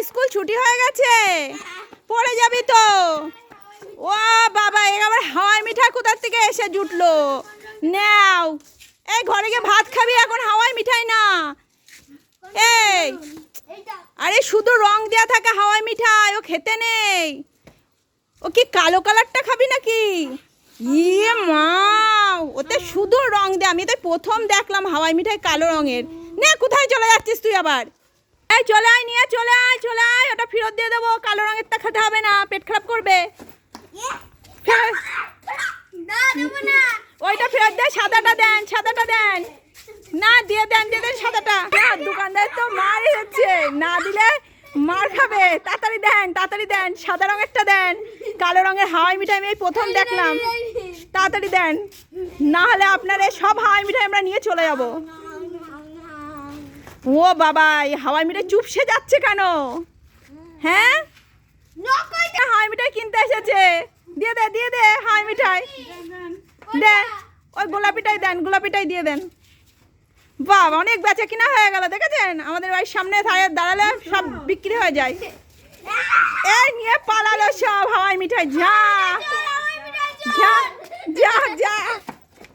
School ছুটি হয়ে গেছে, পড়ে যাবি তো। ও বাবা, এবার হাওয়াই মিঠাই কোথার থেকে এসে জুটলো। নাও, এই ঘরে গিয়ে ভাত খাবি, এখন হাওয়াই মিঠাই না। এই আরে শুধু রং দেওয়া থাকে হাওয়াই মিঠাই, ও খেতে নেই। ও কি কালো কালারটা খাবি নাকি? ইয়ে মা, ওতে শুধু রং দে। আমি তো প্রথম দেখলাম হাওয়াই মিঠাই কালো রঙের। নে, কোথায় চলে যাচ্ছিস তুই আবার? এই চলে আয়, নিয়ে চলে আয়, চলে আয়। ওটা ফেরত দিয়ে দেবো, কালো রঙেরটা খেতে হবে না, পেট খারাপ করবে। ওইটা ফেরত দেন, সাদাটা দেন, সাদাটা দেন। না, দিয়ে দেন, দিয়ে দেন সাদাটা। দোকানদার তো মার হচ্ছে, না দিলে মার খাবে। তাড়াতাড়ি দেন, তাড়াতাড়ি দেন, সাদা রঙেরটা দেন। কালো রঙের হাওয়াই মিঠাই আমি এই প্রথম দেখলাম। তাড়াতাড়ি দেন, না হলে আপনার এই সব হাওয়াই মিঠাই আমরা নিয়ে চলে যাব। ও বাবা, এই হাওয়াই মিঠাই চুপসে যাচ্ছে কেন? হ্যাঁ, হাওয়াই মিঠাই কিনতে এসেছে। দিয়ে দে, দিয়ে দে হাওয়াই মিঠাই দে। ওই গোলাপিটাই দেন, গোলাপিটাই দিয়ে দেন। বাবা, অনেক বেচা কিনা হয়ে গেল, দেখেছেন? আমাদের বাড়ির সামনে দাঁড়ালে সব বিক্রি হয়ে যায়। এই নিয়ে পালালো সব হাওয়াই মিঠাই। যা যা যা যা।